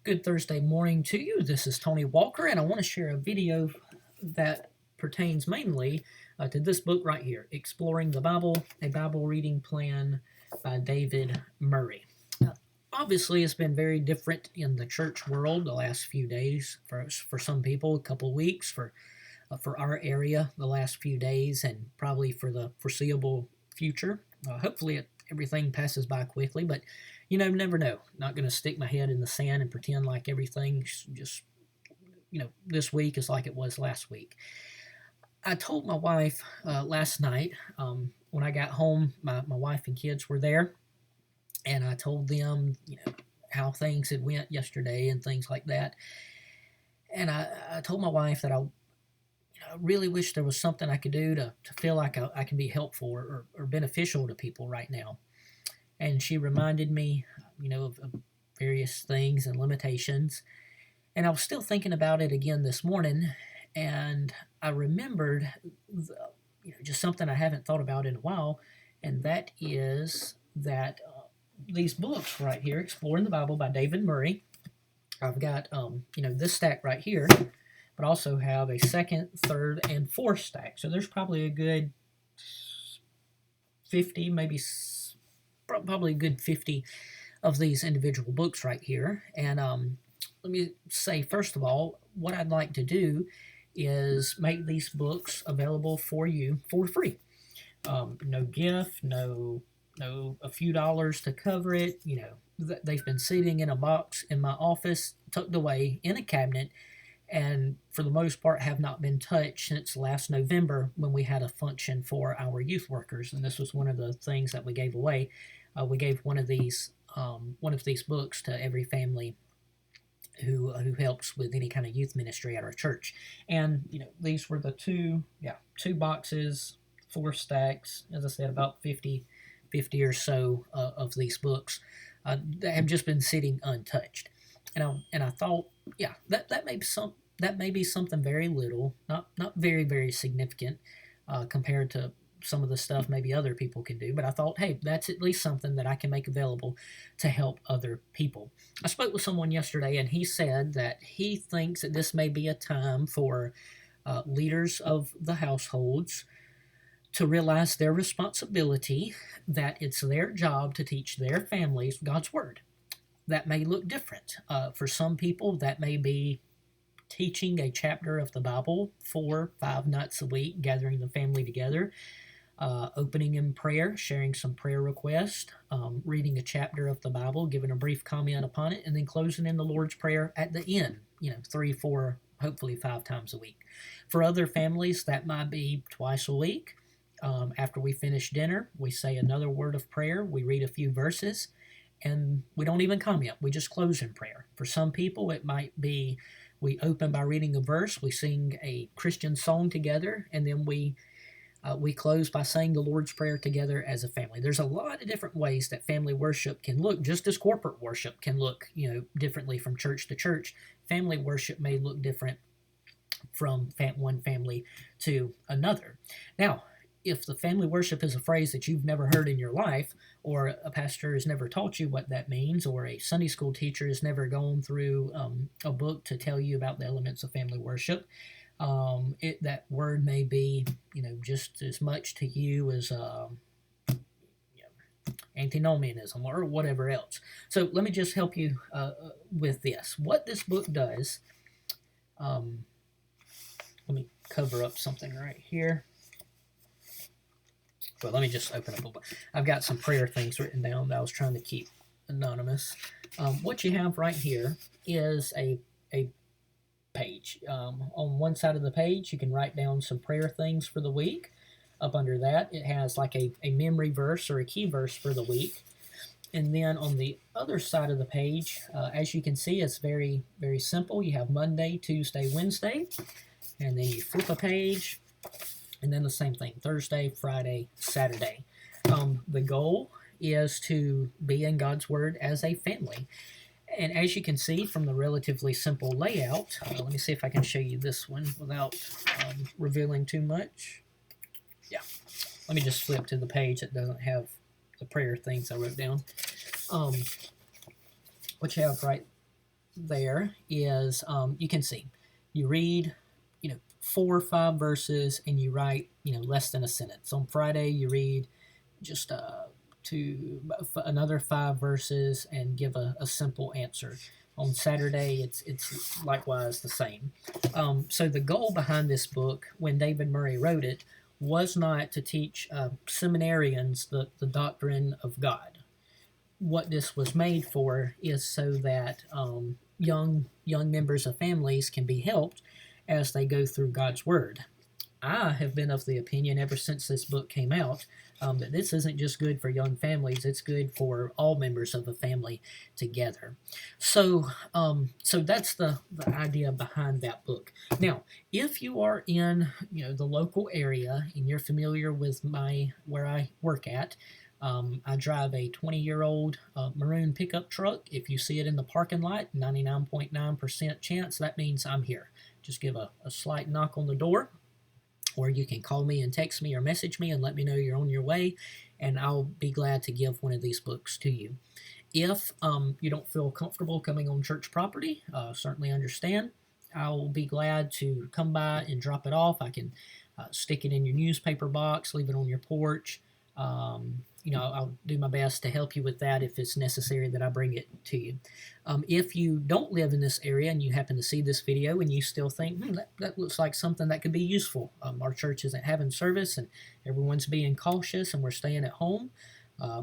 Good Thursday morning to you. This is Tony Walker, and I want to share a video that pertains mainly to this book right here, Exploring the Bible, a Bible Reading Plan by David Murray. Obviously, it's been very different in the church world the last few days. For some people, a couple weeks. For our area, the last few days, and probably for the foreseeable future. Hopefully, everything passes by quickly, but never know. Not going to stick my head in the sand and pretend like everything's just, this week is like it was last week. I told my wife last night when I got home, my wife and kids were there, and I told them, how things had went yesterday and things like that. And I told my wife that I really wish there was something I could do to feel like I can be helpful or beneficial to people right now. And she reminded me, of various things and limitations. And I was still thinking about it again this morning, and I remembered, just something I haven't thought about in a while, and that is that these books right here, Exploring the Bible by David Murray, I've got, this stack right here, but also have a second, third, and fourth stack. So there's probably a good 50, probably a good 50 of these individual books right here. And let me say, first of all, what I'd like to do is make these books available for you for free. No gift, no a few dollars to cover it. They've been sitting in a box in my office, tucked away in a cabinet, and for the most part have not been touched since last November when we had a function for our youth workers, and this was one of the things that we gave away. We gave one of these books to every family who helps with any kind of youth ministry at our church. And these were the two boxes, 4 stacks, as I said, about 50 or so of these books that have just been sitting untouched. And I thought, that may be something very little, not very, very significant compared to some of the stuff maybe other people can do. But I thought, hey, that's at least something that I can make available to help other people. I spoke with someone yesterday, and he said that he thinks that this may be a time for leaders of the households to realize their responsibility, that it's their job to teach their families God's Word. That may look different. For some people, that may be teaching a chapter of the Bible 4-5 nights a week, gathering the family together, opening in prayer, sharing some prayer requests, reading a chapter of the Bible, giving a brief comment upon it, and then closing in the Lord's Prayer at the end, 3, 4, hopefully 5 times a week. For other families, that might be twice a week. After we finish dinner, we say another word of prayer, we read a few verses, and we don't even comment. We just close in prayer. For some people, it might be we open by reading a verse, we sing a Christian song together, and then we close by saying the Lord's Prayer together as a family. There's a lot of different ways that family worship can look, just as corporate worship can look, differently from church to church. Family worship may look different from one family to another. Now, if the family worship is a phrase that you've never heard in your life, or a pastor has never taught you what that means, or a Sunday school teacher has never gone through a book to tell you about the elements of family worship, that word may be, just as much to you as antinomianism or whatever else. So let me just help you with this. What this book does, let me cover up something right here. Well, let me just open up a book. I've got some prayer things written down that I was trying to keep anonymous. What you have right here is a page. On one side of the page, you can write down some prayer things for the week. Up under that, it has like a memory verse or a key verse for the week. And then on the other side of the page, as you can see, it's very, very simple. You have Monday, Tuesday, Wednesday, and then you flip a page, and then the same thing, Thursday, Friday, Saturday. The goal is to be in God's Word as a family. And as you can see from the relatively simple layout, let me see if I can show you this one without revealing too much. Yeah, let me just flip to the page that doesn't have the prayer things I wrote down. What you have right there is you can see you read 4 or 5 verses and you write less than a sentence. On Friday you read just to another 5 verses and give a simple answer. On Saturday it's likewise the same. So the goal behind this book when David Murray wrote it was not to teach seminarians the doctrine of God. What this was made for is so that young members of families can be helped as they go through God's Word. I have been of the opinion ever since this book came out that this isn't just good for young families, it's good for all members of a family together. So that's the idea behind that book. Now, if you are in the local area and you're familiar with where I work at, I drive a 20-year-old maroon pickup truck. If you see it in the parking lot, 99.9% chance that means I'm here. Just give a slight knock on the door, or you can call me and text me or message me and let me know you're on your way, and I'll be glad to give one of these books to you. If you don't feel comfortable coming on church property, certainly understand. I'll be glad to come by and drop it off. I can stick it in your newspaper box, leave it on your porch. I'll do my best to help you with that if it's necessary that I bring it to you. If you don't live in this area and you happen to see this video and you still think, that looks like something that could be useful. Our church isn't having service and everyone's being cautious and we're staying at home.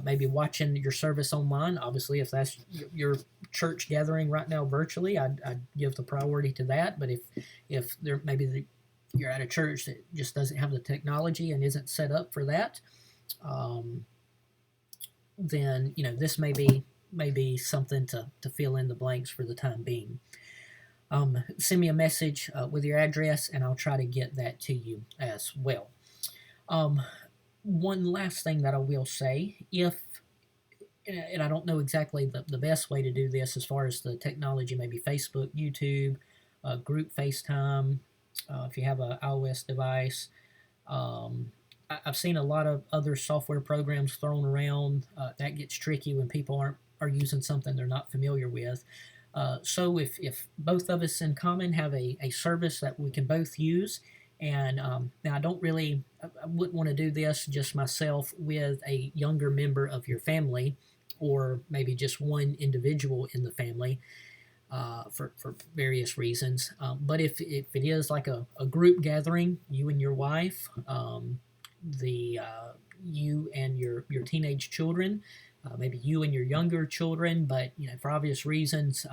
Maybe watching your service online. Obviously, if that's your church gathering right now virtually, I'd give the priority to that. But if there you're at a church that just doesn't have the technology and isn't set up for that, then this may be something to fill in the blanks for the time being. Send me a message with your address and I'll try to get that to you as well. One last thing that I will say, and I don't know exactly the best way to do this as far as the technology, maybe Facebook, YouTube, group FaceTime, if you have an iOS device. I've seen a lot of other software programs thrown around. That gets tricky when people are using something they're not familiar with. So if both of us in common have a service that we can both use, and now I wouldn't want to do this just myself with a younger member of your family, or maybe just one individual in the family for various reasons. But if it is like a group gathering, you and your wife, you and your teenage children, maybe you and your younger children, but for obvious reasons,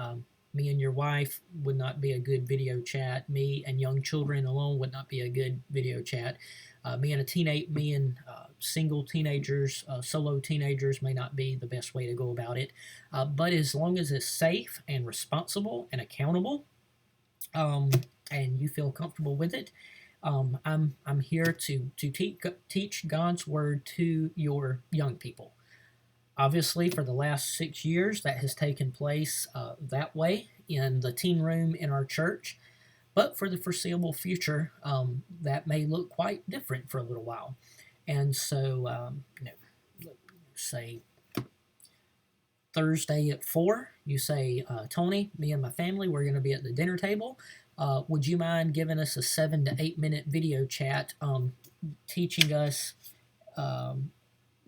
me and your wife would not be a good video chat. Me and young children alone would not be a good video chat. Me and single teenagers, solo teenagers may not be the best way to go about it. But as long as it's safe and responsible and accountable, and you feel comfortable with it, I'm here to teach God's Word to your young people. Obviously, for the last 6 years, that has taken place that way in the teen room in our church. But for the foreseeable future, that may look quite different for a little while. And so, say Thursday at 4, you say, Tony, me and my family, we're going to be at the dinner table. Would you mind giving us a 7 to 8 minute video chat teaching us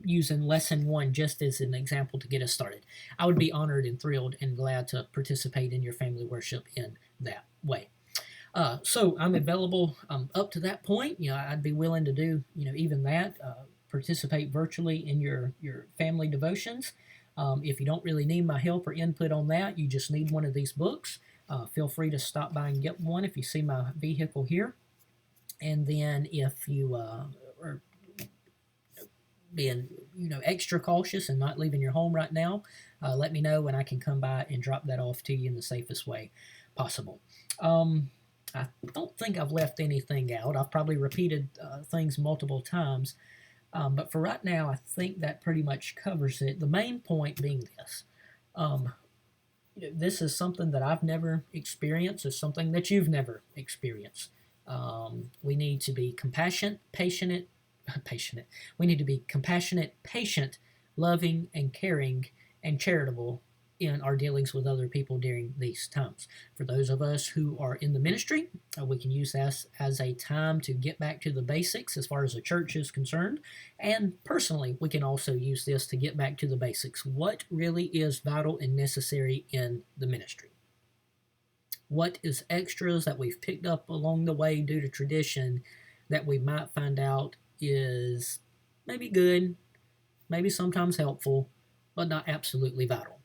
using lesson 1 just as an example to get us started? I would be honored and thrilled and glad to participate in your family worship in that way. So I'm available up to that point. I'd be willing to do even that, participate virtually in your family devotions. If you don't really need my help or input on that, you just need one of these books, feel free to stop by and get one if you see my vehicle here. And then if you are being extra cautious and not leaving your home right now, let me know and I can come by and drop that off to you in the safest way possible. I don't think I've left anything out. I've probably repeated things multiple times, but for right now, I think that pretty much covers it. The main point being this. This is something that I've never experienced. It's something that you've never experienced. We need to be compassionate, patient. We need to be compassionate, patient, loving, and caring, and charitable in our dealings with other people during these times. For those of us who are in the ministry, we can use this as a time to get back to the basics as far as the church is concerned. And personally, we can also use this to get back to the basics. What really is vital and necessary in the ministry? What is extras that we've picked up along the way due to tradition that we might find out is maybe good, maybe sometimes helpful, but not absolutely vital.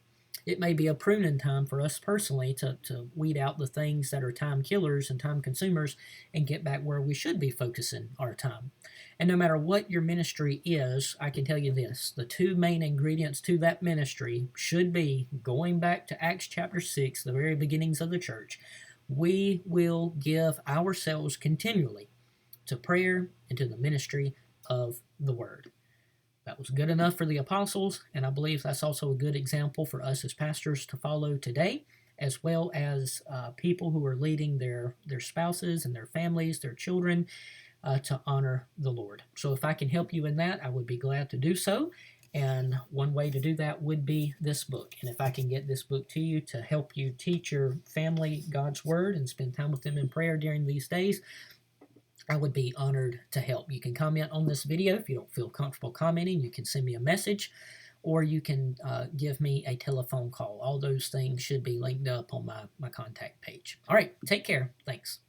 It may be a pruning time for us personally to weed out the things that are time killers and time consumers and get back where we should be focusing our time. And no matter what your ministry is, I can tell you this, the two main ingredients to that ministry should be, going back to Acts chapter 6, the very beginnings of the church, we will give ourselves continually to prayer and to the ministry of the word. That was good enough for the apostles, and I believe that's also a good example for us as pastors to follow today, as well as people who are leading their spouses and their families, their children, to honor the Lord. So if I can help you in that, I would be glad to do so. And one way to do that would be this book. And if I can get this book to you to help you teach your family God's Word and spend time with them in prayer during these days, I would be honored to help. You can comment on this video. If you don't feel comfortable commenting, you can send me a message, or you can give me a telephone call. All those things should be linked up on my contact page. All right, take care. Thanks.